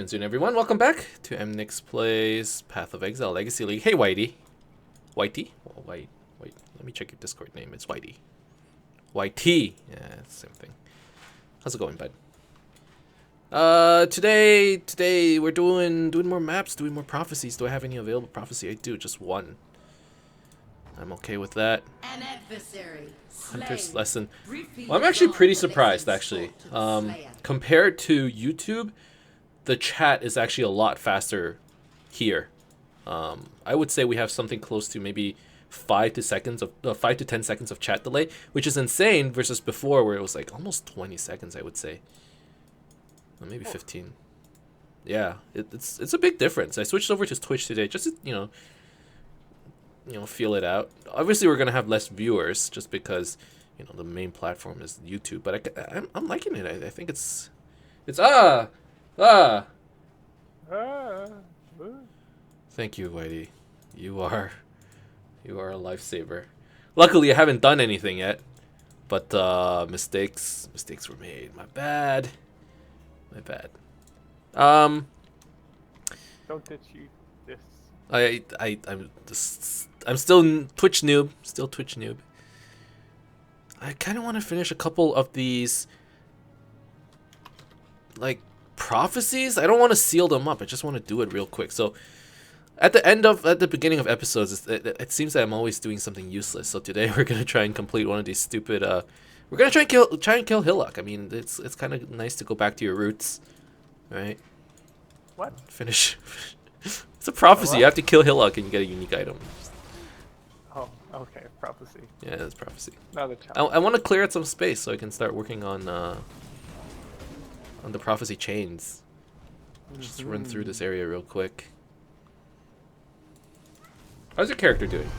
Soon, everyone. Welcome back to Emnix Plays Path of Exile Legacy League. Hey, Whitey. Whitey? Oh, wait. Let me check your Discord name. It's Whitey. YT. Yeah, it's the same thing. How's it going, bud? Today we're doing more maps, doing more prophecies. Do I have any available prophecy? I do, just one. I'm okay with that. An adversary. Hunter's Lesson. Well, I'm actually pretty surprised, actually. Compared to YouTube, the chat is actually a lot faster here. I would say we have something close to maybe 5 to 10 seconds of chat delay, which is insane versus before where it was like almost 20 seconds, I would say. Or maybe 15. Yeah, it's a big difference. I switched over to Twitch today just to, you know, feel it out. Obviously, we're gonna have less viewers just because, you know, the main platform is YouTube. But I'm liking it. I think it's Thank you, Whitey. You are a lifesaver. Luckily, I haven't done anything yet, but mistakes were made. My bad. Don't ditch you. This. I'm still Twitch noob. I kind of want to finish a couple of these, like, prophecies. I don't want to seal them up. I just want to do it real quick. So, at the beginning of episodes, it seems that I'm always doing something useless. So today we're gonna try and complete one of these stupid. We're gonna try and kill Hillock. I mean, it's kind of nice to go back to your roots, right? What? Finish. It's a prophecy. You have to kill Hillock and you get a unique item. Oh, okay. Prophecy. Yeah, it's prophecy. Not a challenge. I want to clear out some space so I can start working on the prophecy chains. Just run through this area real quick. How's your character doing?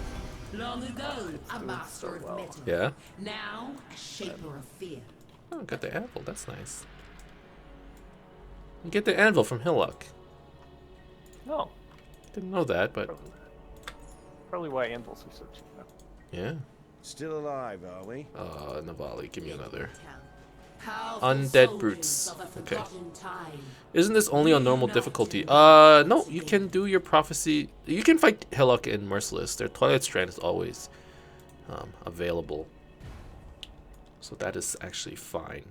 Long ago, a master of metal. Yeah? Now, a shaper of fear. Oh, got the anvil. That's nice. You get the anvil from Hillock. No. Didn't know that, but... Probably why anvils are so cheap now. Yeah. Still alive, are we? Navali, give me another. Powerful Undead soldiers brutes. of a Okay. forgotten time. Isn't this only on normal difficulty? No, you can do your prophecy. You can fight Hillock and Merciless. Their Twilight Strand is always available. So that is actually fine.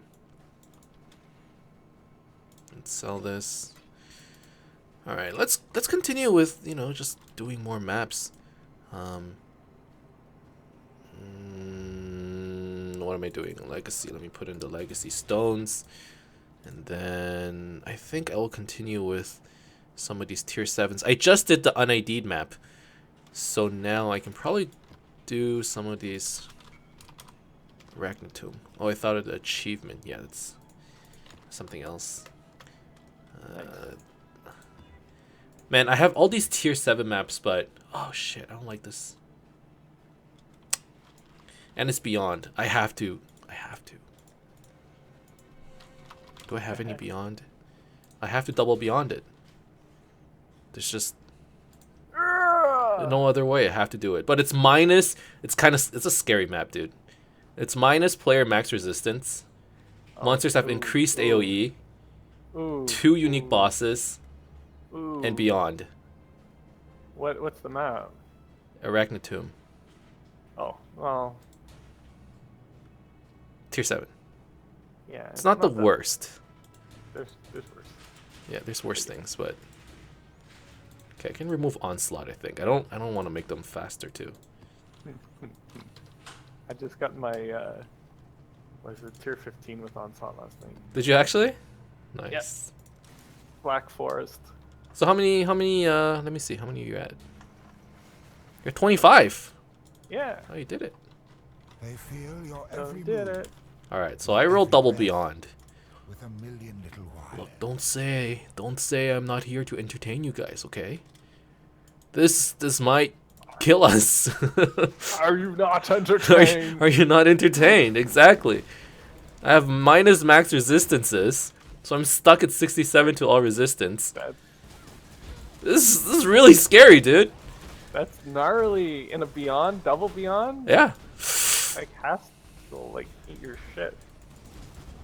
Let's sell this. Alright, let's continue with, you know, just doing more maps. What am I doing? Legacy. Let me put in the Legacy Stones. And then I think I will continue with some of these tier 7s. I just did the UnID'd map. So now I can probably do some of these Arachnatomb. Oh, I thought of the achievement. Yeah, that's something else. Man, I have all these tier 7 maps, but oh shit, I don't like this. And it's beyond. I have to. Do I have any beyond? I have to double beyond it. There's just no other way. I have to do it. But it's minus. It's a scary map, dude. It's minus player max resistance. Monsters have increased AoE. 2 unique bosses. And beyond. What's the map? Arachnatomb. Oh, well. Tier 7. Yeah. It's not the worst. There's worse. Yeah, there's worse things, but okay, I can remove Onslaught, I think. I don't want to make them faster too. I just got my what is it, tier 15 with Onslaught last night. Did you actually? Nice. Yep. Black Forest. So how many let me see, how many are you at? You're 25. Yeah. Oh, you did it. They feel your So every did move it. Alright, so I rolled double beyond. with a million little wires. Look, don't say I'm not here to entertain you guys, okay? This might kill us. Are you not entertained? Are you not entertained? Exactly. I have minus max resistances, so I'm stuck at 67 to all resistance. This is really scary, dude. That's gnarly. In a beyond, double beyond? Yeah. Like, Hask will, like, eat your shit.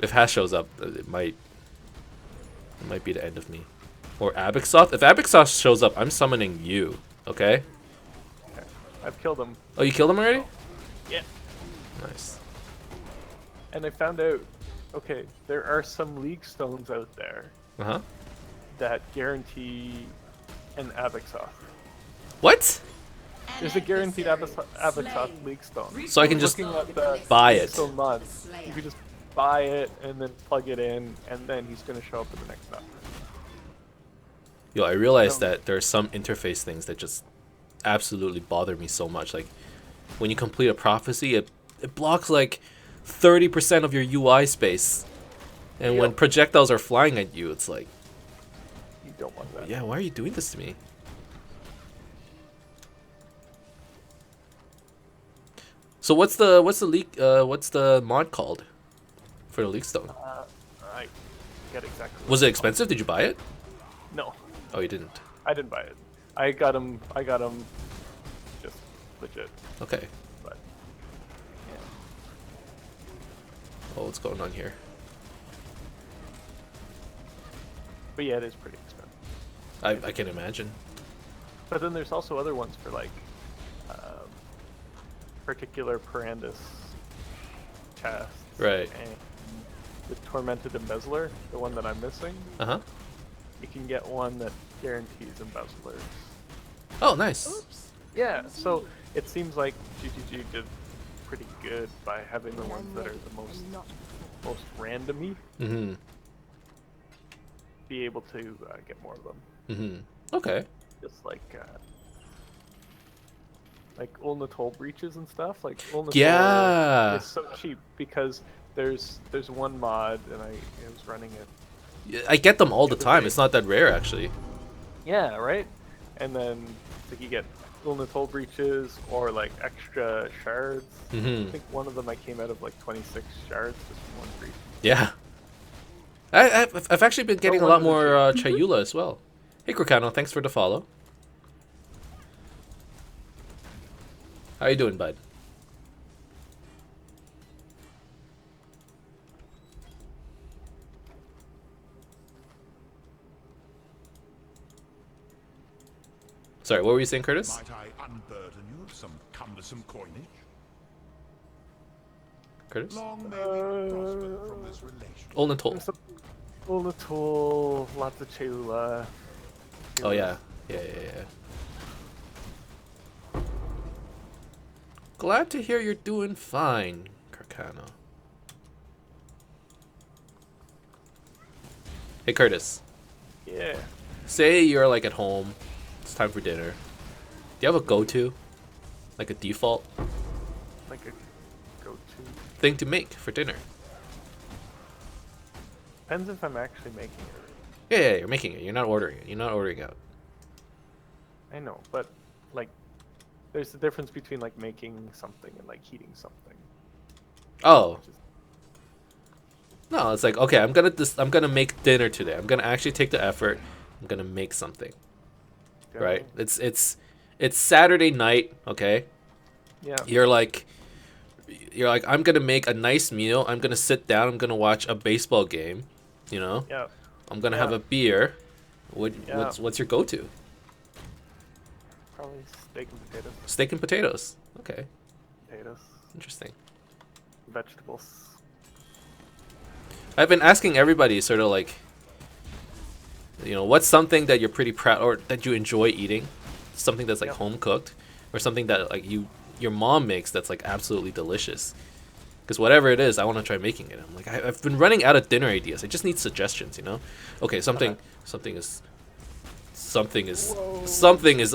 If Hash shows up, it might be the end of me. Or Abixoth? If Abixoth shows up, I'm summoning you. Okay? Okay. I've killed him. Oh, you killed him already? Yeah. Nice. And I found out, okay, there are some League Stones out there Uh-huh. that guarantee an Abixoth. What? There's a guaranteed Abixoth League Stone. So I can just Looking at the buy it. Stone mod, you can just buy it and then plug it in, and then he's going to show up in the next map. Yo, I realized that there are some interface things that just absolutely bother me so much. Like, when you complete a prophecy, it blocks like 30% of your UI space. And when projectiles are flying at you, it's like, You don't want that. yeah, why are you doing this to me? So what's the mod called for the leak stone? I get exactly. Was it expensive? Did you buy it? No, Oh, you didn't. I didn't buy it. I got him just legit. Okay. But yeah. Oh, what's going on here? But yeah, it is pretty expensive. I can imagine. But then there's also other ones for like particular Parandus chests. Right. And the Tormented Embezzler, the one that I'm missing, Uh-huh. you can get one that guarantees embezzlers. Oh, nice. Oops. Yeah, so it seems like GGG did pretty good by having the ones that are the most randomy Mm-hmm. be able to get more of them. Mm-hmm. Okay. Just like Ulna Toll breaches and stuff. Like Ulna Yeah. Toll is so cheap because there's one mod and I was running it. I get them all the time. It's not that rare, actually. Yeah, right. And then like you get Ulna Toll breaches or like extra shards. Mm-hmm. I think one of them I came out of like 26 shards just from one breach. Yeah. I've actually been getting a lot more Chayula as well. Hey, Krokano, thanks for the follow. How you doing, bud? Sorry, what were you saying, Curtis? Might I unburden you of some cumbersome coinage? Curtis? Long may we prosper from this relation. Olden Toll. There's some Ulna Toll, lots of Chalula. Oh, yeah. Yeah. Glad to hear you're doing fine, Krokano. Hey, Curtis. Yeah. Say you're like at home. It's time for dinner. Do you have a go-to? Like a default Like a go-to. thing to make for dinner? Depends if I'm actually making it. Yeah, you're making it. You're not ordering it. You're not ordering out. I know, but like, there's a difference between like making something and like heating something. Oh. Which is- No, it's like, okay, I'm gonna make dinner today. I'm gonna actually take the effort. I'm gonna make something. Right? It's Saturday night, okay? Yeah. You're like I'm gonna make a nice meal. I'm gonna sit down. I'm gonna watch a baseball game. You know. Yeah. I'm gonna have a beer. Yeah. What's your go-to? Probably steak and potatoes. Steak and potatoes. Okay, Potatoes. interesting. Vegetables. I've been asking everybody sort of like, you know, what's something that you're pretty proud or that you enjoy eating? Something that's like home cooked, or something that like your mom makes that's like absolutely delicious. Because whatever it is, I want to try making it. I'm like, I've been running out of dinner ideas. I just need suggestions, you know? Okay, something is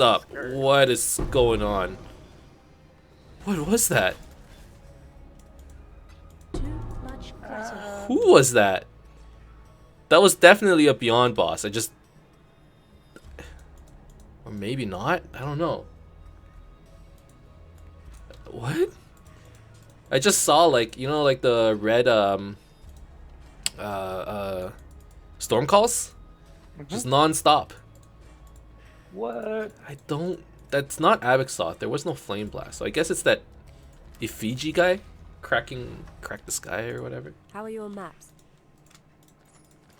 up. What is going on? What was that? Too much clutter. Who was that? That was definitely a Beyond boss. Or maybe not. I don't know. What? I just saw like, you know, like the red storm calls? Just non-stop. What? That's not Abixoth. There was no flame blast. So I guess it's that Effigy guy crack the sky or whatever. How are your maps?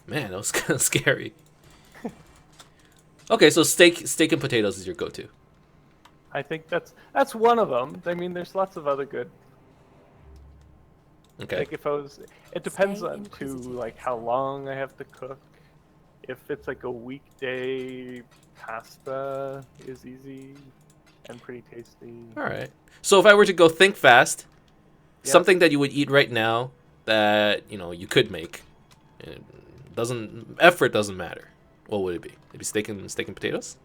Man, that was kind of scary. Okay, so steak and potatoes is your go-to. I think that's one of them. I mean, there's lots of other good. Okay. Like if I was, it depends Stay on too, inquisitive. like how long I have to cook. If it's like a weekday, pasta is easy and pretty tasty. All right. So if I were to go think fast, Yeah. something that you would eat right now that you could make, it effort doesn't matter. What would it be? Maybe steak and potatoes.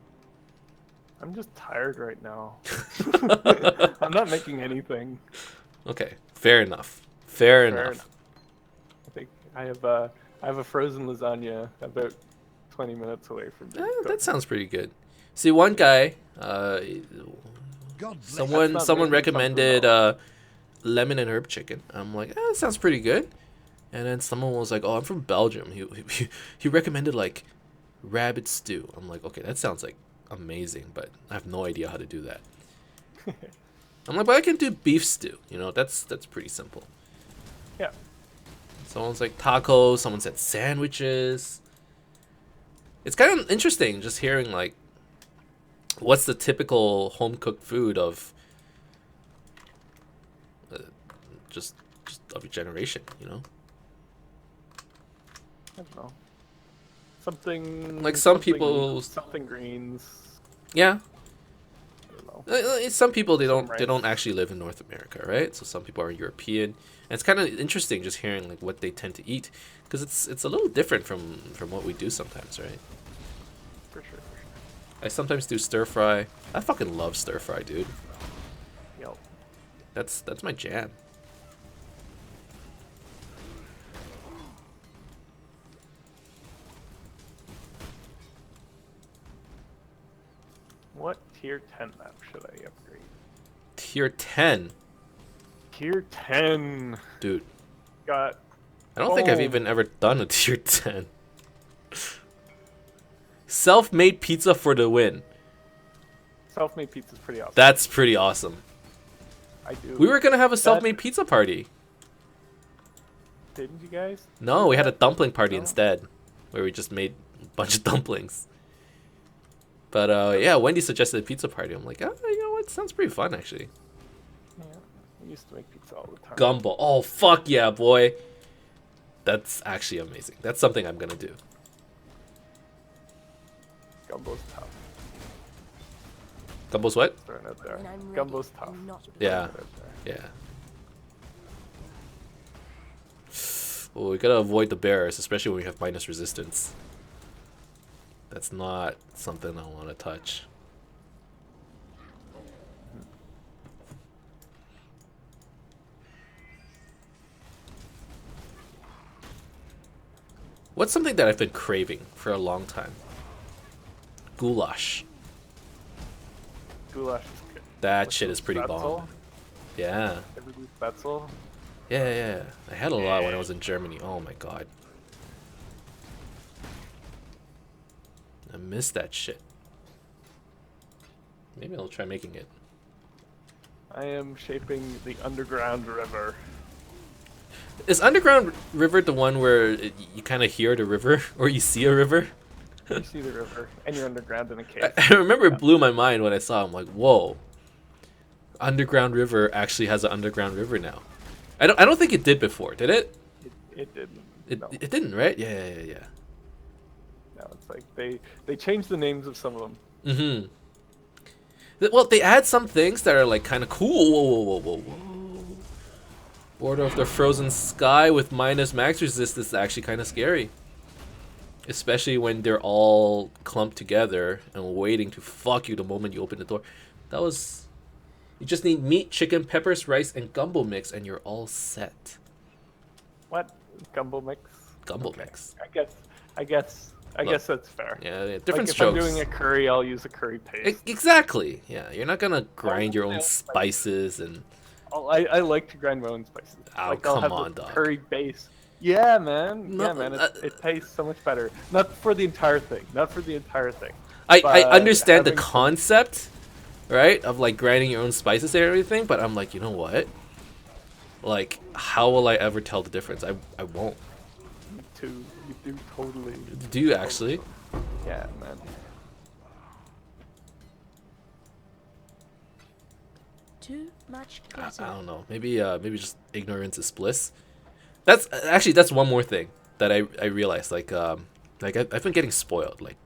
I'm just tired right now. I'm not making anything. Okay, fair enough. Fair Fair enough. enough. I think I have a frozen lasagna about 20 minutes away from being That cooked. sounds pretty good. See, one guy, God bless. someone That's not making recommended something lemon and herb chicken. I'm like, that sounds pretty good. And then someone was like, oh, I'm from Belgium. He recommended like rabbit stew. I'm like, okay, that sounds like amazing, but I have no idea how to do that. I'm like, but I can do beef stew. That's pretty simple. Yeah. Someone's like tacos. Someone said sandwiches. It's kind of interesting just hearing like, what's the typical home cooked food of just of your generation, I don't know. Something Like some something- people- something greens. Yeah. I don't know. Some people they Some don't rice. actually live in North America, right? So some people are European, and it's kind of interesting just hearing like what they tend to eat, because it's a little different from what we do sometimes, right? For sure. I sometimes do stir fry. I fucking love stir fry, dude. Yep. That's my jam. What tier 10 map should I upgrade? Tier 10, Tier 10 dude. got. I don't think I've Oh. even ever done a tier 10. Self-made pizza for the win. Self-made pizza's pretty awesome. That's pretty awesome. I do. We were gonna have a self-made pizza party. Didn't you guys? No, we had a dumpling party No? instead, where we just made a bunch of dumplings. But yeah, Wendy suggested a pizza party. I'm like, oh, you know what? Sounds pretty fun, actually. Yeah. We used to make pizza all the time. Gumbo. Oh, fuck yeah, boy. That's actually amazing. That's something I'm gonna do. Gumbo's tough. Gumbo's what? Throwing it there. When I'm ready, Gumbo's tough. I'm not Yeah, Throwing it there. yeah. Well, we gotta avoid the bears, especially when we have minus resistance. That's not something I want to touch. What's something that I've been craving for a long time? Goulash. Goulash is good. That With shit some is pretty pretzel. bomb. Yeah. Ever do pretzel? Yeah. I had a lot when I was in Germany. Oh my god. I miss that shit. Maybe I'll try making it. I am shaping the underground river. Is Underground River the one where you kind of hear the river or you see a river? You see the river, and you're underground in a cave. I remember it blew my mind when I saw it. I'm like, whoa. Underground River actually has an underground river now. I don't think it did before, did it? It didn't. It, no. it didn't, right? Yeah. No, it's like they changed the names of some of them. Mm-hmm. Well, they add some things that are like kind of cool. Whoa. Border of the Frozen Sky with minus max resistance is actually kind of scary. Especially when they're all clumped together and waiting to fuck you the moment you open the door. You just need meat, chicken, peppers, rice, and gumbo mix, and you're all set. What? Gumbo mix? Gumbo Okay. mix. I guess that's fair. Yeah, different Like if strokes. I'm doing a curry, I'll use a curry paste. Exactly. Yeah, you're not gonna grind your own yeah. spices and. I like to grind my own spices. Oh, like I'll come have on, the dog. curry base. Yeah, man. No, Yeah, man. It tastes so much better. Not for the entire thing. I But understand the having some- concept, right, of like grinding your own spices and everything, but I'm like, you know what? Like, how will I ever tell the difference? I won't. You do totally. Do you actually? Yeah, man. Too much I clutter. don't know. Maybe just ignorance is bliss. That's one more thing that I realized. I've been getting spoiled. Like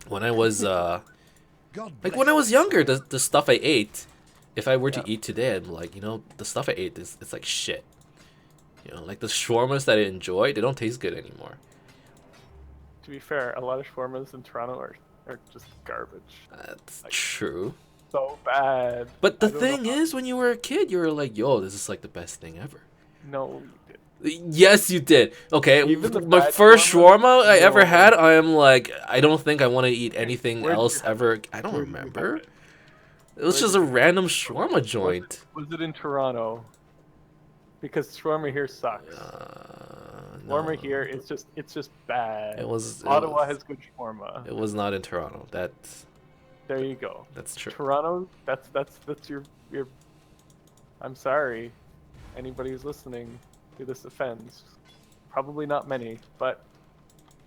when I was when I was younger, the stuff I ate, if I were to eat today, I'm like, the stuff I ate it's like shit. Like the shawarmas that I enjoy, they don't taste good anymore. To be fair, a lot of shawarmas in Toronto are just garbage. That's true. So bad. But the I don't know thing how- is, when you were a kid, you were like, yo, this is like the best thing ever. No, you did. Yes, you did. Okay, Even the my bad first shawarma? shawarma I ever No. had, I am like, I don't think I want to eat anything Where did else you have ever. it? I don't Where did you have remember. it? It was Where just did a you- random shawarma joint. Was it in Toronto? Because shawarma here sucks. Shawarma No. here it's just bad. It was. Ottawa has good shawarma. It was not in Toronto. There you go. That's true. Toronto, that's your. I'm sorry, anybody who's listening who this offends. Probably not many, but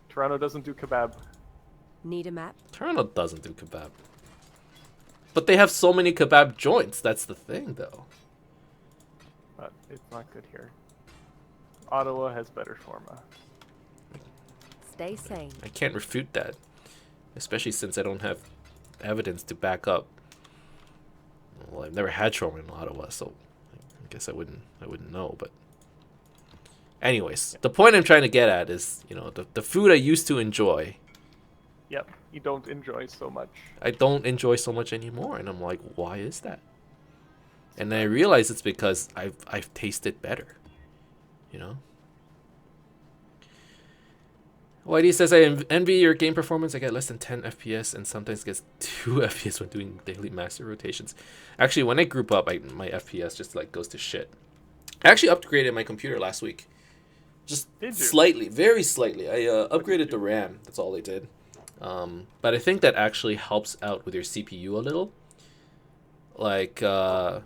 Toronto doesn't do kebab. Need a map? Toronto doesn't do kebab. But they have so many kebab joints. That's the thing, though. But it's not good here. Ottawa has better shawarma. Stay sane. I can't refute that, especially since I don't have evidence to back up. Well, I've never had shawarma in Ottawa, so I guess I wouldn't know. But anyways, the point I'm trying to get at is, the food I used to enjoy, Yep, you don't enjoy so much. I don't enjoy so much anymore, and I'm like, why is that? And then I realize it's because I've tasted better, YD says, I envy your game performance. I get less than 10 FPS and sometimes gets 2 FPS when doing daily master rotations. Actually, when I group up, my FPS just like goes to shit. I actually upgraded my computer last week. Just slightly, very slightly. I upgraded the RAM. That's all I did. But I think that actually helps out with your CPU a little. Like, I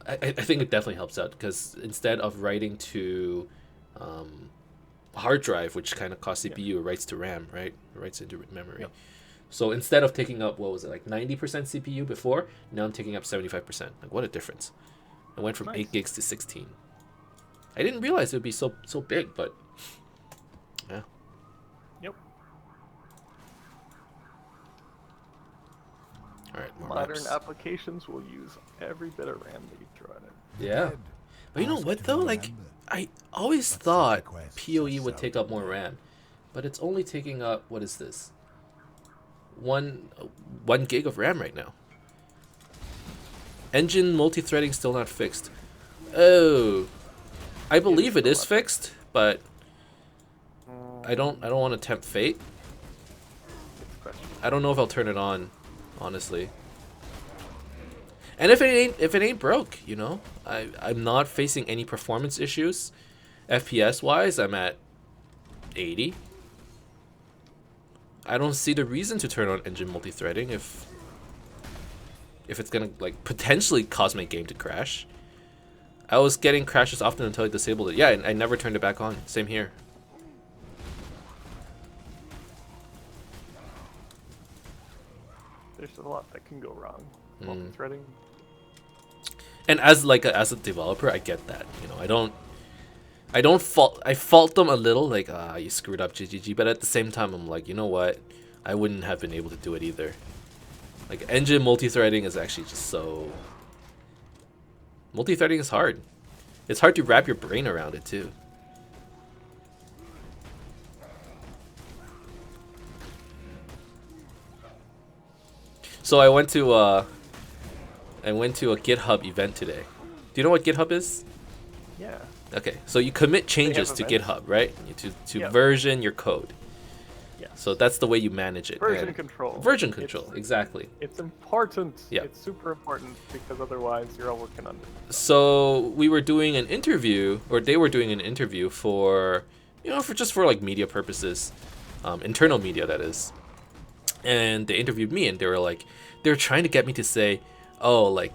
think it definitely helps out because instead of writing to hard drive, which kind of costs CPU, it writes to RAM, right? It writes into memory. Yep. So instead of taking up, what was it, like 90% CPU before, now I'm taking up 75%. Like, what a difference. I went from 8 gigs to 16. I didn't realize it would be so big, but yeah. Yep. All right, more Modern maps. applications will use every bit of RAM that you throw at it. Yeah. But you know what, though? Like, I always thought PoE would take up more RAM, but it's only taking up, what is this? One gig of RAM right now. Engine multi-threading still not fixed. Oh, I believe it is fixed, but I don't want to tempt fate. It's a question. I don't know if I'll turn it on, honestly. And if it ain't broke, I'm not facing any performance issues. FPS wise, I'm at 80. I don't see the reason to turn on engine multi-threading if it's gonna like potentially cause my game to crash. I was getting crashes often until I disabled it. Yeah, I never turned it back on. Same here. There's a lot that can go wrong. Multi-threading. And as a developer, I get that. I fault them a little, like, you screwed up, GGG. But at the same time, I'm like, you know what? I wouldn't have been able to do it either. Like, engine multi-threading is actually just so... Multi-threading is hard. It's hard to wrap your brain around it, too. So I went to a GitHub event today. Do you know what GitHub is? Yeah. Okay, so you commit changes to events. GitHub, right? To Yep. version your code. Yeah. So that's the way you manage it. Version And- control. Version control, exactly. It's important. Yeah. It's super important because otherwise you're all working under. So we were doing an interview, or they were doing an interview for like media purposes, internal media, that is. And they interviewed me, and they were trying to get me to say, oh, like,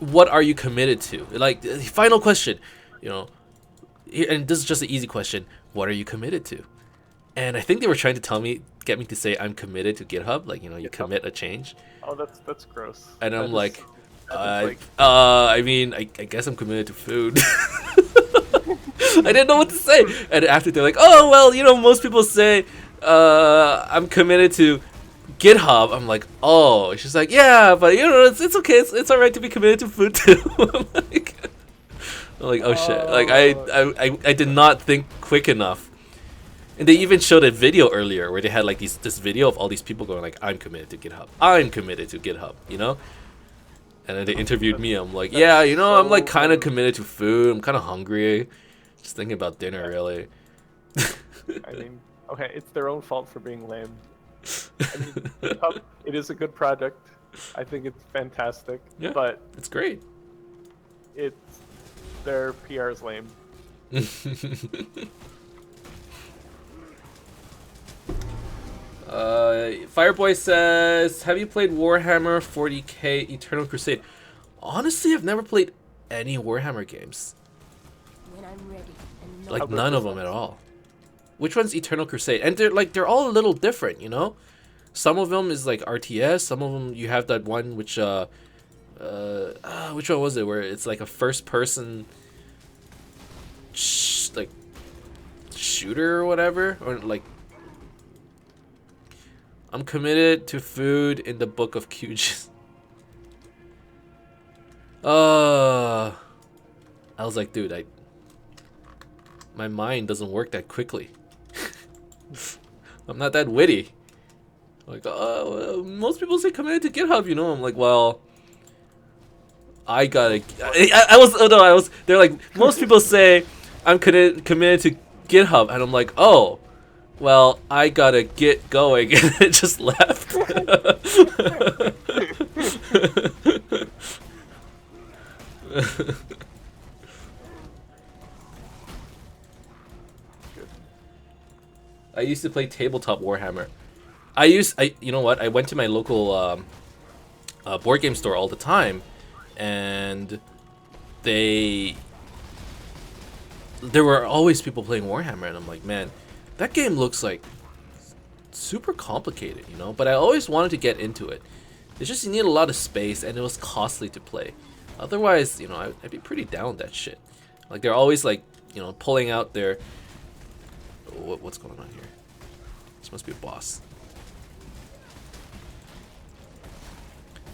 what are you committed to? Like, final question, and this is just an easy question. What are you committed to? And I think they were trying to tell me get me to say I'm committed to GitHub. Like, you know, you commit a change. Oh, that's gross. And I'm like, like, I mean, I guess I'm committed to food. I didn't know what to say. And after they're like, oh, well, you know, most people say I'm committed to GitHub. I'm like, oh. She's like, yeah, but, you know, it's okay. It's all right to be committed to food, too. I'm like, oh, shit. Like, I did not think quick enough. And they even showed a video earlier where they had, like, this video of all these people going, like, I'm committed to GitHub. I'm committed to GitHub, you know? And then they interviewed me. I'm like, yeah, you know, I'm like kind of committed to food. I'm kind of hungry. Just thinking about dinner, really. I mean, okay, it's their own fault for being lame. I mean, it is a good project. I think it's fantastic. Yeah, but it's great. Their PR is lame. Fireboy says, have you played Warhammer 40k Eternal Crusade? Honestly, I've never played any Warhammer games. When I'm ready. And Like none of them at all. Which one's Eternal Crusade? And they're all a little different, you know? Some of them is like RTS, some of them you have that one which which one was it where it's like a first person like shooter or whatever, or like I'm committed to food in the Book of QGIS. I was like, dude, my mind doesn't work that quickly. I'm not that witty. Like, most people say committed to GitHub, you know. I'm like, well, I gotta. I was. They're like, most people say I'm committed to GitHub, and I'm like, oh. Well, I gotta get going, and it just left. I used to play tabletop Warhammer. You know what? I went to my local board game store all the time, and there were always people playing Warhammer, and I'm like, man. That game looks like super complicated, you know, but I always wanted to get into it. It's just you need a lot of space, and it was costly to play. Otherwise, you know, I'd be pretty down with that shit. Like, they're always, like, you know, pulling out their... What's going on here? This must be a boss.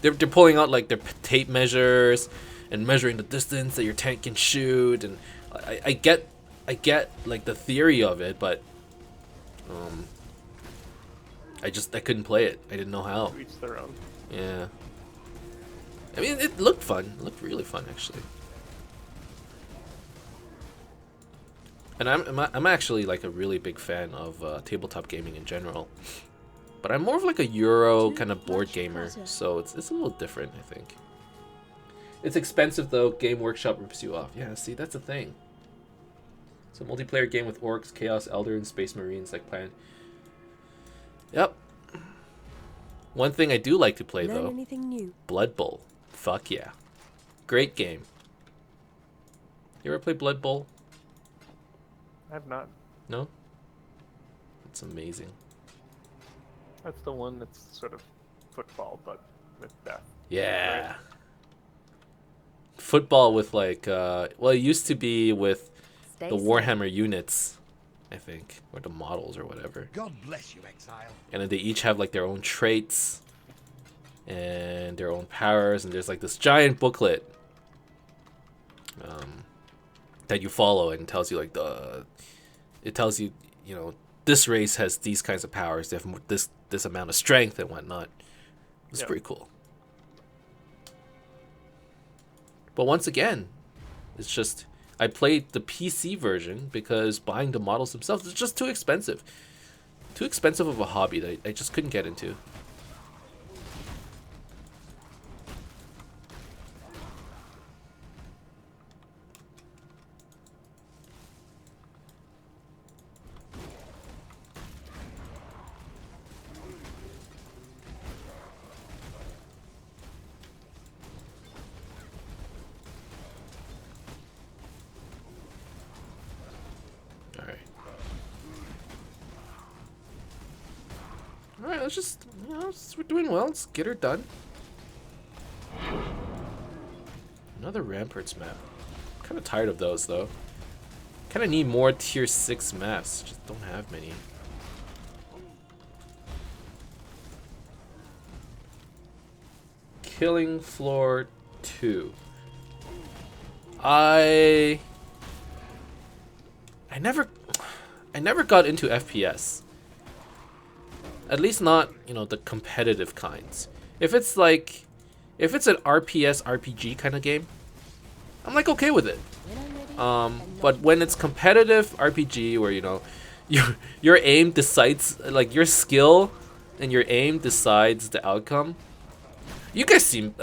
They're pulling out, like, their tape measures and measuring the distance that your tank can shoot, and I get, like, the theory of it, but... I couldn't play it. I didn't know how. Each their own. Yeah. I mean, it looked fun. It looked really fun, actually. And I'm actually like a really big fan of tabletop gaming in general. But I'm more of like a Euro kind of board gamer, so it's a little different, I think. It's expensive though. Game Workshop rips you off. Yeah, see, that's a thing. It's a multiplayer game with orcs, chaos, elder, and space marines like planned. Yep. One thing I do like to play though. Anything new? Blood Bowl. Fuck yeah. Great game. You ever play Blood Bowl? I have not. No? It's amazing. That's the one that's sort of football, but with death. Yeah. Right? Football with like, well, it used to be with Stay the safe. Warhammer units, I think, or the models or whatever. God bless you, Exile. And then they each have like their own traits and their own powers, and there's like this giant booklet that you follow, and it tells you like it tells you, you know, this race has these kinds of powers, they have this amount of strength and whatnot. It's pretty cool. But once again, it's just I played the PC version because buying the models themselves is just too expensive. Too expensive of a hobby that I just couldn't get into. Alright, let's just, you know, we're doing well. Let's get her done. Another Ramparts map. Kind of tired of those, though. Kind of need more tier 6 maps. Just don't have many. Killing Floor 2. I never got into FPS. At least not, you know, the competitive kinds. If it's an RPS RPG kind of game, I'm like okay with it. But when it's competitive RPG where, you know, your aim decides, like your skill and your aim decides the outcome. You guys seem,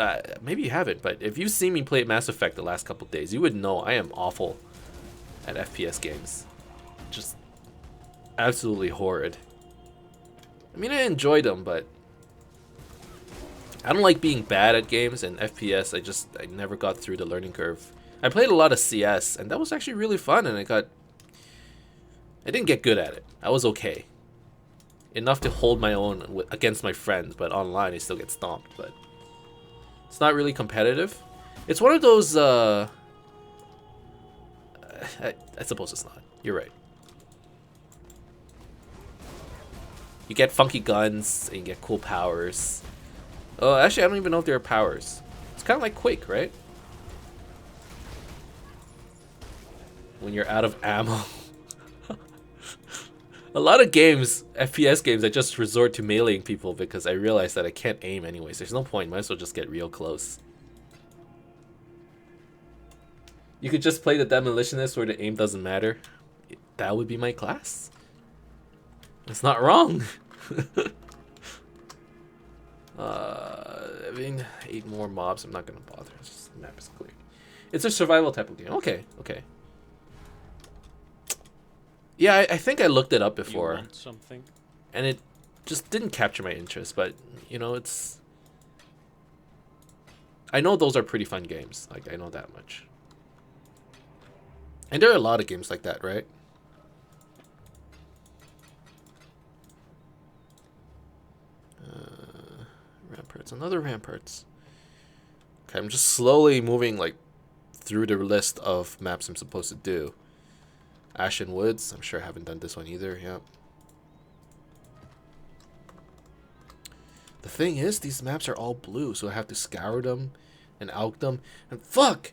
maybe you haven't, but if you've seen me play Mass Effect the last couple days, you would know I am awful at FPS games. Just absolutely horrid. I mean, I enjoy them, but I don't like being bad at games, and FPS, I never got through the learning curve. I played a lot of CS, and that was actually really fun, and I didn't get good at it. I was okay. Enough to hold my own against my friends, but online I still get stomped, but it's not really competitive. It's one of those, I suppose it's not. You're right. You get funky guns, and you get cool powers. Oh, actually, I don't even know if there are powers. It's kind of like Quake, right? When you're out of ammo. A lot of games, FPS games, I just resort to meleeing people because I realize that I can't aim anyways. There's no point. Might as well just get real close. You could just play the Demolitionist where the aim doesn't matter. That would be my class. It's not wrong. I mean, 8 more mobs. I'm not gonna bother. It's just, the map is clear. It's a survival type of game. Okay, okay. Yeah, I think I looked it up before. You want something? And it just didn't capture my interest. But you know, it's. I know those are pretty fun games. Like I know that much. And there are a lot of games like that, right? Ramparts, another Ramparts. Okay, I'm just slowly moving like through the list of maps I'm supposed to do. Ashen Woods, I'm sure I haven't done this one either, yep. The thing is, these maps are all blue, so I have to scour them and alch them. And fuck!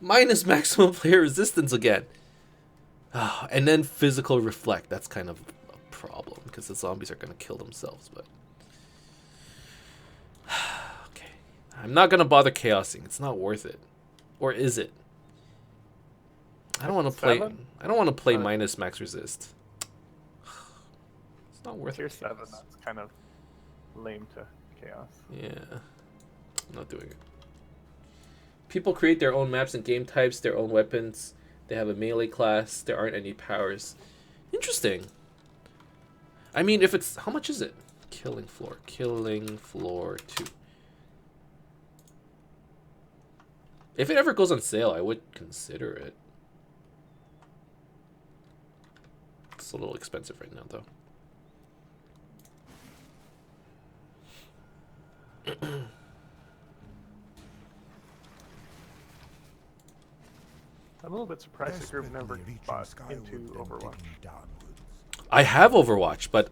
Minus maximum player resistance again. Oh, and then physical reflect, that's kind of a problem, because the zombies are going to kill themselves, but... Okay. I'm not gonna bother chaosing. It's not worth it. Or is it? I don't want to play. I don't want to play minus max resist. It's not worth Tier it. 7, that's kind of lame to chaos. Yeah. I'm not doing it. People create their own maps and game types, their own weapons. They have a melee class. There aren't any powers. Interesting. I mean, if it's... How much is it? Killing Floor 2. If it ever goes on sale, I would consider it. It's a little expensive right now, though. I'm a little bit surprised the group never bought into Overwatch. I have Overwatch, but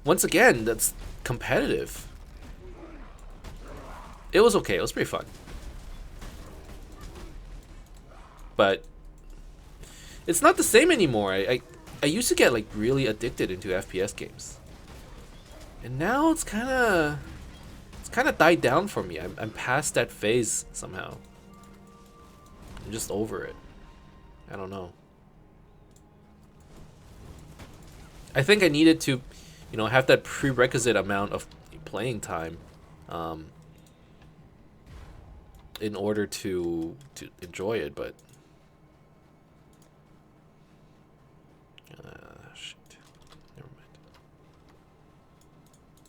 once again, that's competitive. It was okay. It was pretty fun. But it's not the same anymore. I used to get like really addicted into FPS games. And now it's kind of died down for me. I'm past that phase somehow. I'm just over it. I don't know. I think I needed to, you know, have that prerequisite amount of playing time in order to enjoy it, but shit. Never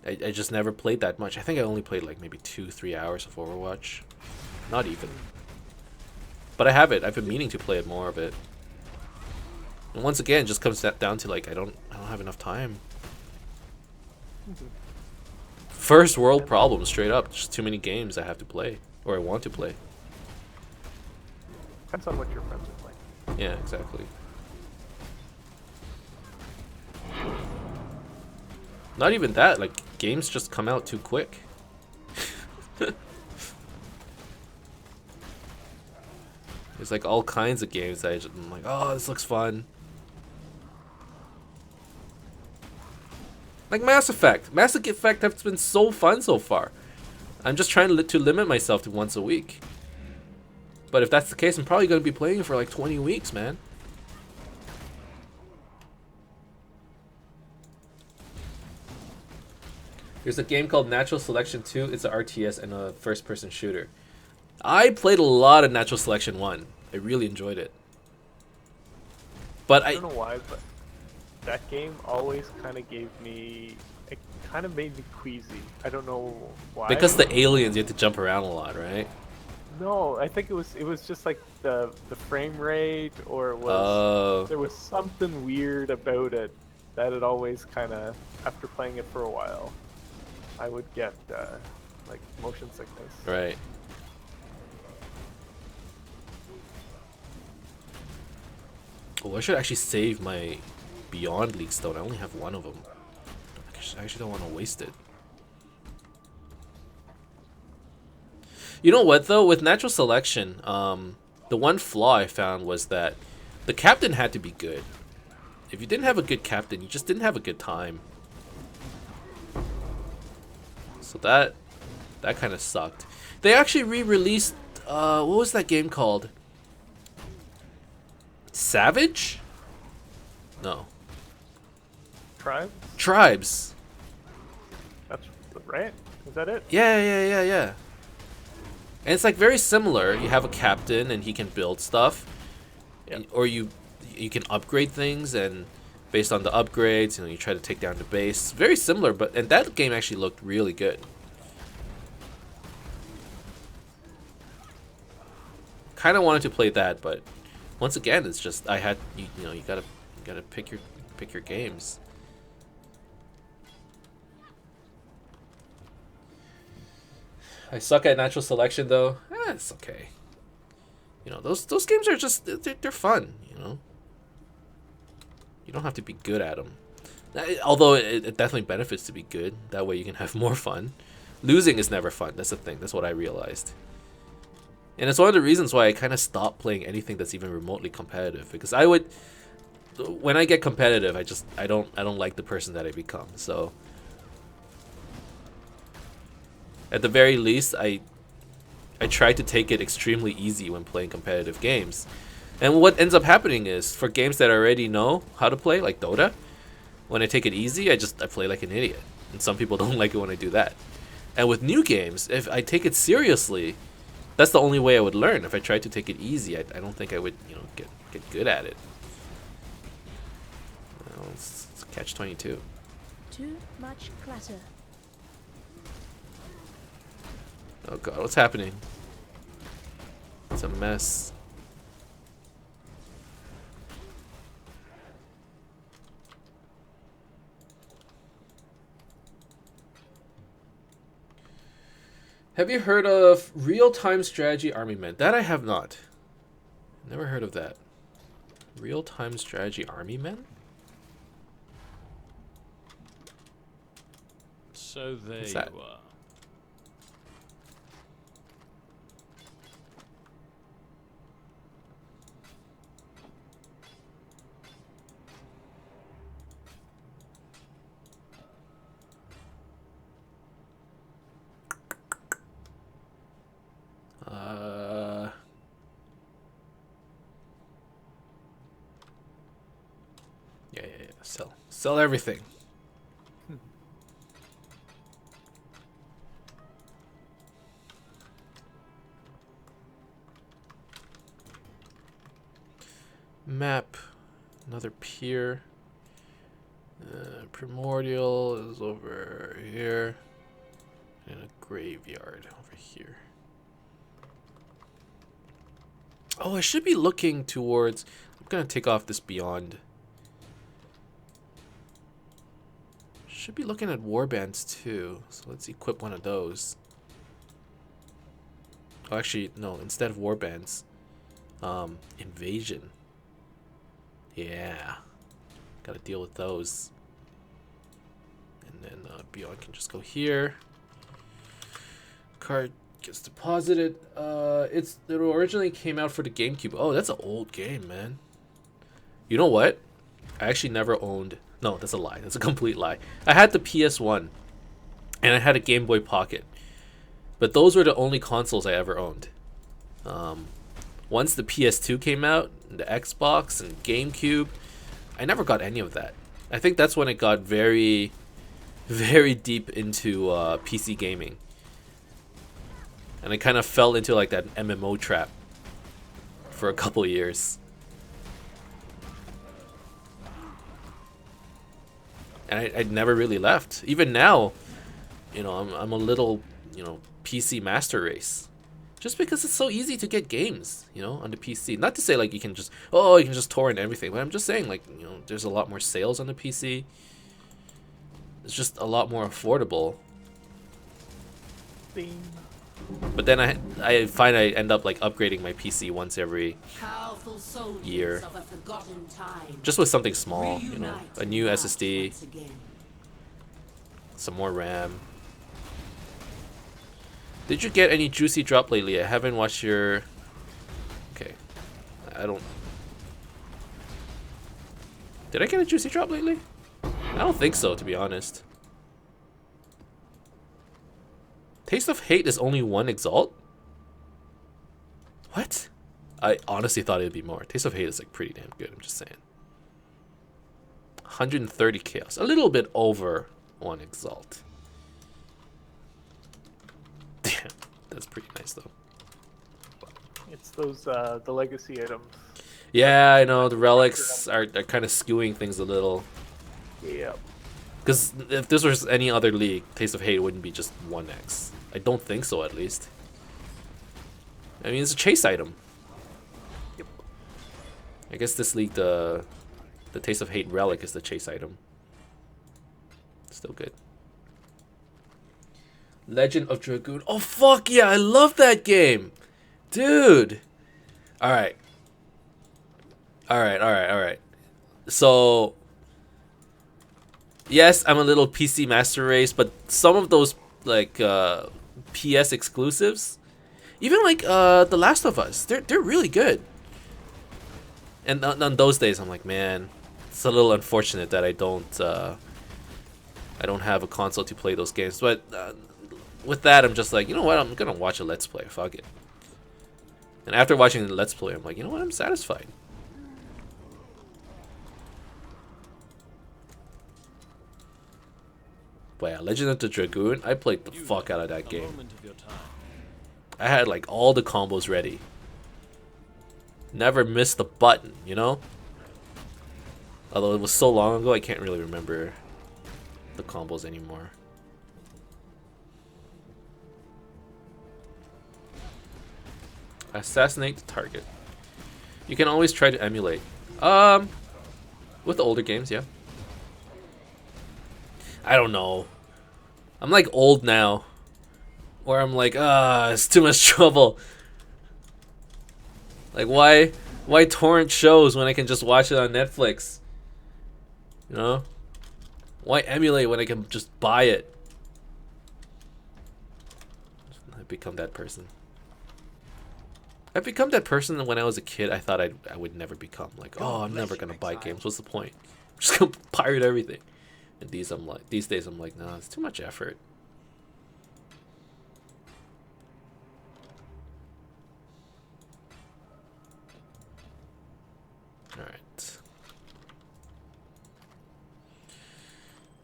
mind. I just never played that much. I think I only played like maybe 2-3 hours of Overwatch. Not even. But I have it. I've been meaning to play more of it. And once again, it just comes down to like I don't have enough time. First world problem, straight up. Just too many games I have to play, or I want to play. Depends on what your friends are playing. Yeah, exactly. Not even that, like, games just come out too quick. There's like all kinds of games that I'm like, oh, this looks fun. Like Mass Effect. Mass Effect has been so fun so far. I'm just trying to limit myself to once a week. But if that's the case, I'm probably going to be playing it for like 20 weeks, man. There's a game called Natural Selection 2. It's an RTS and a first-person shooter. I played a lot of Natural Selection 1. I really enjoyed it. But I don't know why, but that game always kind of it kind of made me queasy. I don't know why. Because the aliens, you have to jump around a lot, right? No, I think it was just like the frame rate, or it was there was something weird about it that it always kind of, after playing it for a while, I would get like motion sickness. Right. Oh, I should actually save my Beyond League Stone. I only have one of them. I actually don't want to waste it. You know what, though? With Natural Selection, the one flaw I found was that the captain had to be good. If you didn't have a good captain, you just didn't have a good time. So that kind of sucked. They actually re-released, what was that game called? Savage? No. Tribes? Tribes. That's right? Is that it? Yeah. And it's like very similar. You have a captain and he can build stuff. Yep. Or you can upgrade things, and based on the upgrades, you try to take down the base. Very similar, and that game actually looked really good. Kind of wanted to play that, but once again, it's just I had you gotta pick your games. I suck at Natural Selection though. It's okay. Those games are just they're fun. You don't have to be good at them. Although it definitely benefits to be good. That way you can have more fun. Losing is never fun. That's the thing. That's what I realized. And it's one of the reasons why I kind of stopped playing anything that's even remotely competitive, because when I get competitive, I don't like the person that I become. So at the very least, I try to take it extremely easy when playing competitive games. And what ends up happening is, for games that I already know how to play, like Dota, when I take it easy, I play like an idiot. And some people don't like it when I do that. And with new games, if I take it seriously, that's the only way I would learn. If I tried to take it easy, I don't think I would, get good at it. Well, it's catch-22. Too much clutter. Oh god, what's happening? It's a mess. Have you heard of real-time strategy army men? That I have not. Never heard of that. Real-time strategy army men? So there What's you that? are. Yeah. Sell everything. Map. Another pier. Primordial is over here. And a graveyard over here. Oh, I should be looking towards... I'm going to take off this Beyond. Should be looking at warbands too. So let's equip one of those. Oh, actually, no. Instead of warbands, invasion. Yeah, gotta deal with those. And then Beyond can just go here. Card gets deposited. It originally came out for the GameCube. Oh, that's an old game, man. You know what? I actually never owned. No, that's a lie. That's a complete lie. I had the PS1, and I had a Game Boy Pocket, but those were the only consoles I ever owned. Once the PS2 came out, the Xbox and GameCube, I never got any of that. I think that's when it got very, very deep into PC gaming. And I kind of fell into like that MMO trap for a couple of years. And I never really left. Even now, you know, I'm a little, you know, PC master race. Just because it's so easy to get games, you know, on the PC. Not to say like you can just torrent everything, but I'm just saying like, you know, there's a lot more sales on the PC. It's just a lot more affordable. Bing. But then I find I end up like upgrading my PC once every year. Just with something small, you know, a new SSD, some more RAM. Did you get any juicy drop lately? I haven't watched your... Okay. I don't... Did I get a juicy drop lately? I don't think so, to be honest. Taste of Hate is only 1 Exalt? What? I honestly thought it'd be more. Taste of Hate is like pretty damn good, I'm just saying. 130 Chaos. A little bit over 1 Exalt. Damn, that's pretty nice though. It's those the legacy items. Yeah, I know the relics are kind of skewing things a little. Yeah. Because if this was any other league, Taste of Hate wouldn't be just 1x. I don't think so, at least. I mean, it's a chase item. Yep. I guess this league, the Taste of Hate relic is the chase item. Still good. Legend of Dragoon. Oh, fuck yeah, I love that game. Dude. Alright. Alright. So, yes, I'm a little PC master race, but some of those, like, PS exclusives, even like The Last of Us, they're really good. And on those days, I'm like, man, it's a little unfortunate that I don't have a console to play those games. But with that, I'm just like, you know what? I'm gonna watch a Let's Play. Fuck it. And after watching the Let's Play, I'm like, you know what? I'm satisfied. But yeah, Legend of the Dragoon, I played the fuck out of that game. I had like all the combos ready. Never missed a button, you know? Although it was so long ago, I can't really remember the combos anymore. Assassinate the target. You can always try to emulate. With the older games, yeah. I don't know. I'm like old now. Where I'm like, it's too much trouble. Like, why torrent shows when I can just watch it on Netflix? You know? Why emulate when I can just buy it? I've become that person. I've become that person that when I was a kid I thought I would never become. Like, oh, I'm never gonna buy games. What's the point? I'm just gonna pirate everything. And these days I'm like, nah, it's too much effort. Alright.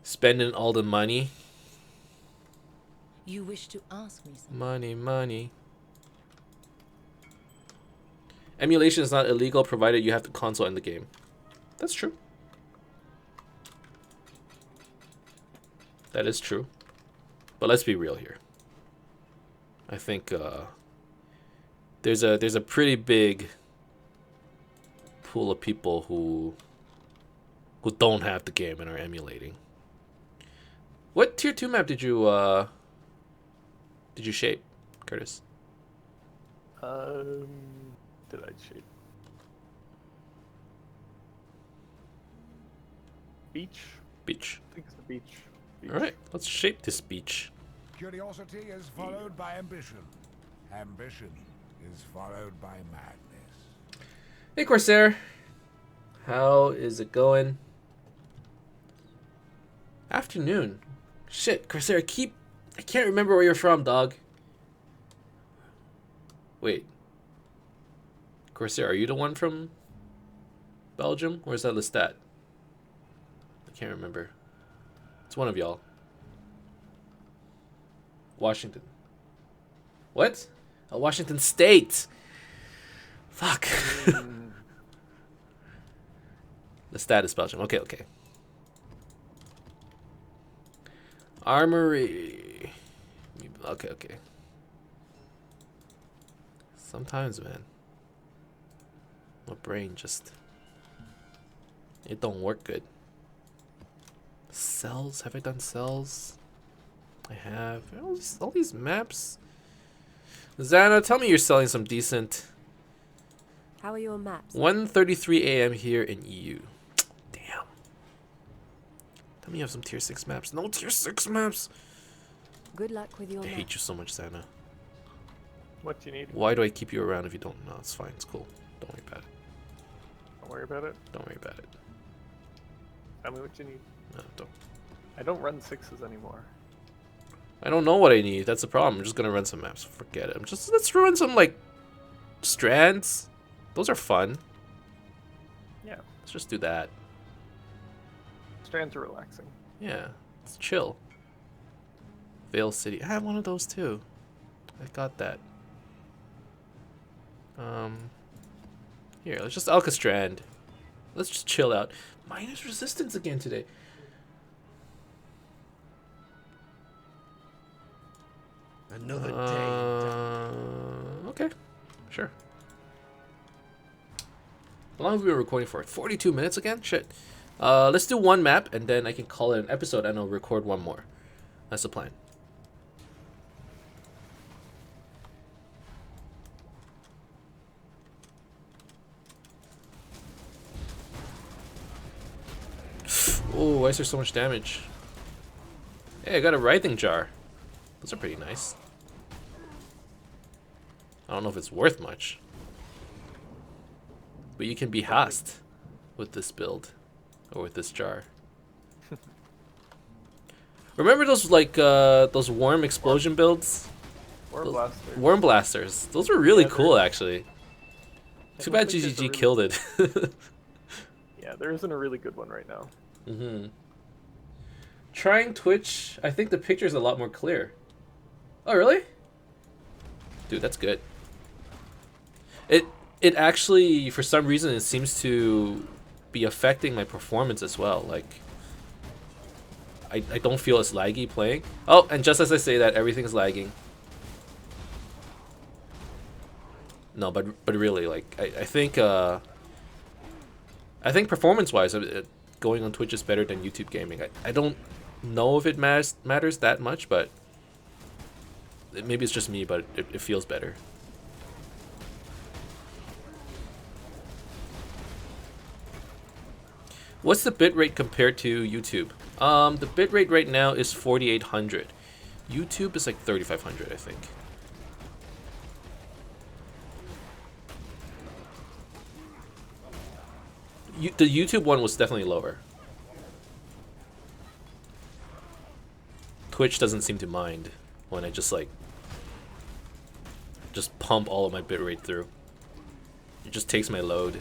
Spending all the money. You wish to ask me something? Money. Emulation is not illegal provided you have the console in the game. That's true. That is true. But let's be real here. I think there's a pretty big pool of people who don't have the game and are emulating. What tier 2 map did you shape, Curtis? Did I shape? Beach? Beach. I think it's the beach. Alright, let's shape this beach. Curiosity is followed by ambition. Ambition is followed by madness. Hey Corsair. How is it going? Afternoon. Shit, Corsair, I can't remember where you're from, dog. Wait. Corsair, are you the one from Belgium? Or is that Lestat? I can't remember. It's one of y'all. Washington. What? Oh, Washington State. Fuck. Lestat is Belgium. Okay, okay. Armory. Okay, okay. Sometimes, man, my brain just, it don't work good. Cells? Have I done cells? I have. All these maps. Xana, tell me you're selling some decent. How are your maps? 1:33 a.m. here in EU. Damn. Tell me you have some tier 6 maps. No tier 6 maps. Good luck with your I map. hate you so much, Xana. What do you need? Why do I keep you around if you don't? No, it's fine. It's cool. Don't worry about it. Don't worry about it. Don't worry about it. Tell me what you need. No, don't. I don't run 6s anymore. I don't know what I need. That's the problem. I'm just gonna run some maps. Forget it. Let's run some like strands. Those are fun. Yeah. Let's just do that. Strands are relaxing. Yeah. It's chill. Vale City. I have one of those too. I got that. Here, let's just Alka Strand. Let's just chill out. Minus resistance again today. Another day. Okay. Sure. How long have we been recording for? 42 minutes again? Shit. Let's do one map and then I can call it an episode and I'll record one more. That's the plan. Oh, why is there so much damage? Hey, I got a writhing jar. Those are pretty nice. I don't know if it's worth much. But you can be Hast with this build. Or with this jar. Remember those like those worm explosion builds? Worm Blaster. Worm blasters. Those were really Yeah, cool actually. Too bad think there's a GGG really- killed it. Yeah, there isn't a really good one right now. Trying Twitch, I think the picture's a lot more clear. Oh really? Dude, that's good. It actually, for some reason, it seems to be affecting my performance as well. Like, I don't feel as laggy playing. Oh, and just as I say that, everything's lagging. No, but really, like, I think performance-wise, going on Twitch is better than YouTube gaming. I don't know if it matters that much, but maybe it's just me, but it feels better. What's the bitrate compared to YouTube? The bitrate right now is 4800. YouTube is like 3500, I think. The YouTube one was definitely lower. Twitch doesn't seem to mind when I just pump all of my bitrate through. It just takes my load.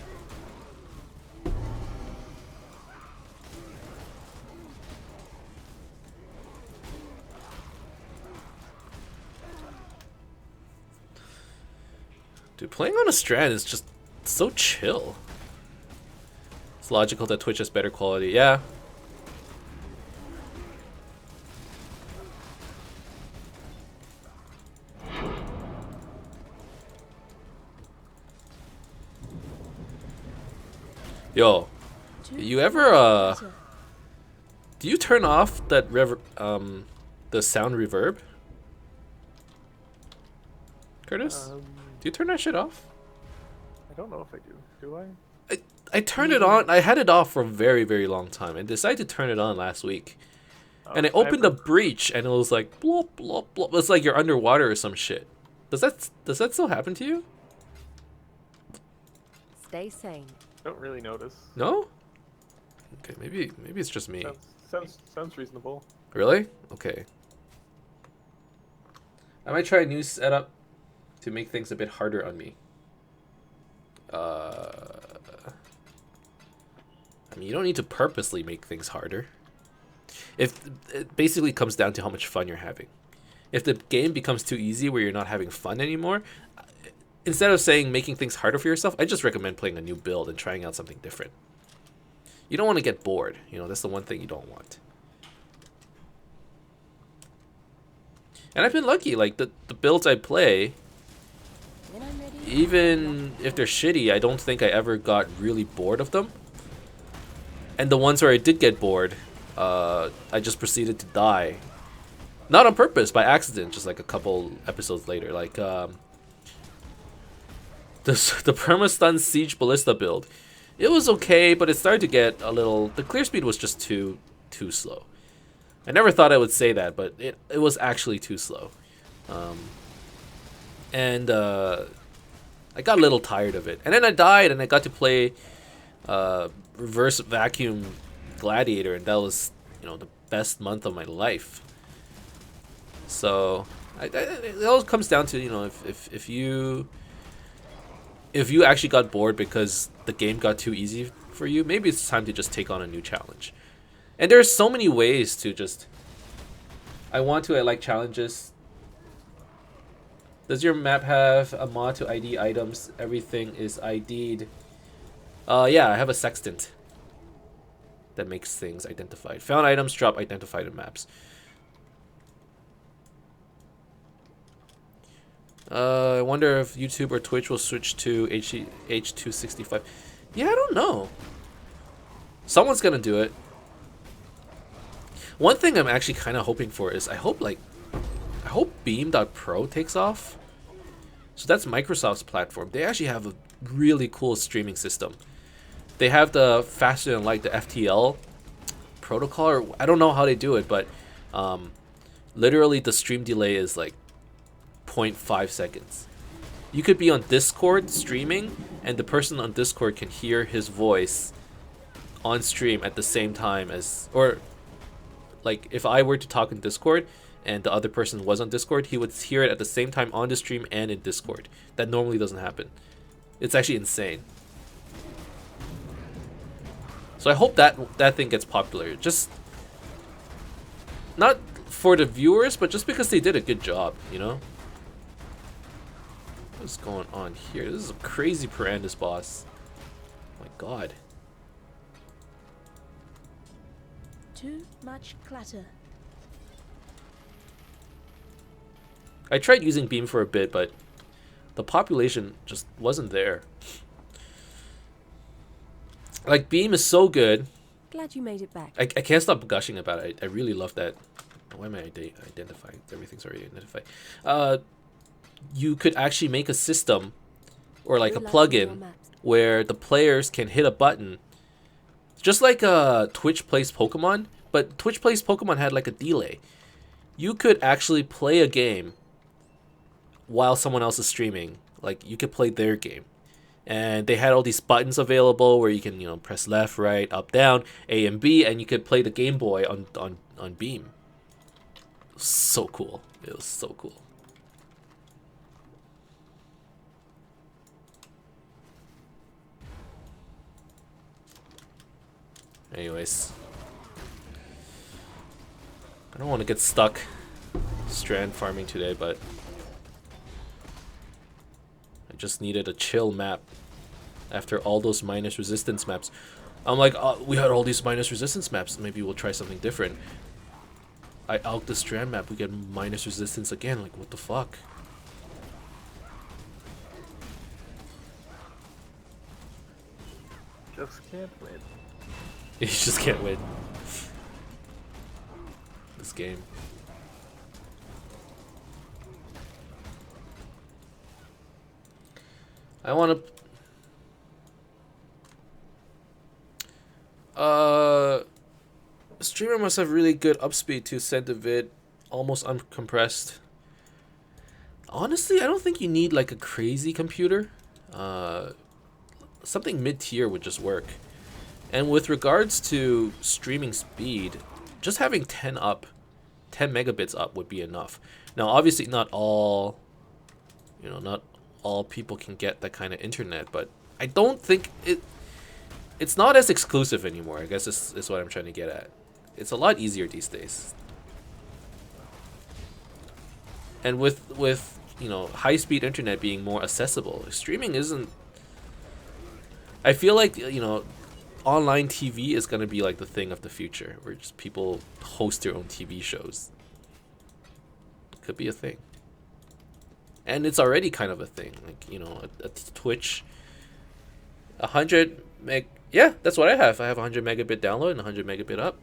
Dude, playing on a strand is just so chill. It's logical that Twitch has better quality. Yeah. Yo, you ever Do you turn off that the sound reverb? Curtis? Do you turn that shit off? I don't know if I do. Do I? I turned it on. I had it off for a very, very long time and decided to turn it on last week. And I opened a breach and it was like blop blop blop. It's like you're underwater or some shit. Does that still happen to you? Stay sane. Don't really notice. No? Okay, maybe it's just me. Sounds reasonable. Really? Okay. I might try a new setup to make things a bit harder on me. I mean, you don't need to purposely make things harder. If it basically comes down to how much fun you're having. If the game becomes too easy where you're not having fun anymore, instead of saying making things harder for yourself, I just recommend playing a new build and trying out something different. You don't want to get bored. You know, that's the one thing you don't want. And I've been lucky. Like, the builds I play, When I'm ready. even if they're shitty, I don't think I ever got really bored of them. And the ones where I did get bored, I just proceeded to die. Not on purpose, by accident, just like a couple episodes later. Like, the Perma-Stun Siege Ballista build. It was okay, but it started to get a little... The clear speed was just too slow. I never thought I would say that, but it was actually too slow. And I got a little tired of it. And then I died, and I got to play Reverse Vacuum Gladiator, and that was, you know, the best month of my life. So it all comes down to, you know, if you actually got bored because the game got too easy for you, maybe it's time to just take on a new challenge. And there's so many ways to just... I like challenges. Does your map have a mod to ID items? Everything is ID'd. Yeah, I have a sextant that makes things identified. Found items drop identified in maps. I wonder if YouTube or Twitch will switch to H265. Yeah, I don't know. Someone's gonna do it. One thing I'm actually kind of hoping for is I hope Beam.pro takes off. So that's Microsoft's platform. They actually have a really cool streaming system. They have the faster than light, the FTL protocol, or I don't know how they do it, but literally the stream delay is like 0.5 seconds. You could be on Discord streaming, and the person on Discord can hear his voice on stream at the same time as, or like if I were to talk in Discord and the other person was on Discord, he would hear it at the same time on the stream and in Discord. That normally doesn't happen. It's actually insane. So I hope that thing gets popular. Just not for the viewers, but just because they did a good job, you know? What's going on here? This is a crazy Perandus boss. Oh my god. Too much clutter. I tried using Beam for a bit, but the population just wasn't there. Like, Beam is so good. Glad you made it back. I can't stop gushing about it. I really love that. Why am I identifying? Everything's already identified. You could actually make a system or like a plugin where the players can hit a button, just like Twitch Plays Pokemon, but Twitch Plays Pokemon had like a delay. You could actually play a game while someone else is streaming. Like, you could play their game. And they had all these buttons available where you can, you know, press left, right, up, down, A and B, and you could play the Game Boy on Beam. So cool. It was so cool. Anyways, I don't want to get stuck strand farming today, but I just needed a chill map after all those minus resistance maps. I'm like, we had all these minus resistance maps, maybe we'll try something different. I out the strand map, we get minus resistance again. Like, what the fuck? Just can't win. You just can't win. this game. I want to... streamer must have really good upspeed to send a vid almost uncompressed. Honestly, I don't think you need like a crazy computer. Something mid-tier would just work. And with regards to streaming speed, just having 10 megabits up would be enough. Now, obviously, not all people can get that kind of internet, but I don't think it's not as exclusive anymore. I guess is what I'm trying to get at. It's a lot easier these days. And with high-speed internet being more accessible, streaming isn't... I feel like, online TV is going to be like the thing of the future, where just people host their own TV shows. Could be a thing. And it's already kind of a thing. Like, at Twitch, 100 meg... Yeah, that's what I have. I have 100 megabit download and 100 megabit up.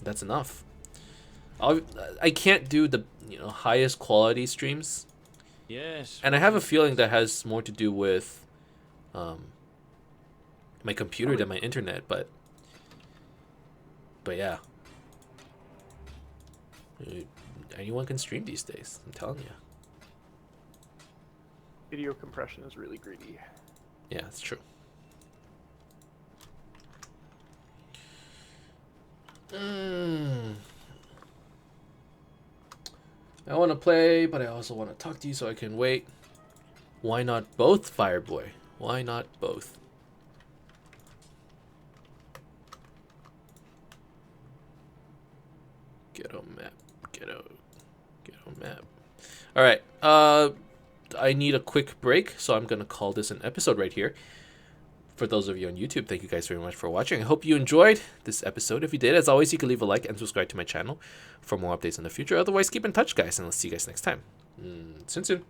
That's enough. I can't do the highest quality streams. Yes. And I have a feeling that has more to do with my computer than my internet, but yeah. Anyone can stream these days, I'm telling you. Video compression is really greedy. Yeah, it's true. I want to play, but I also want to talk to you, so I can wait. Why not both, Fireboy? Why not both? Ghetto map. Ghetto map. Alright, I need a quick break, so I'm going to call this an episode right here. For those of you on YouTube, thank you guys very much for watching. I hope you enjoyed this episode. If you did, as always, you can leave a like and subscribe to my channel for more updates in the future. Otherwise, keep in touch, guys, and I'll see you guys next time. See you soon.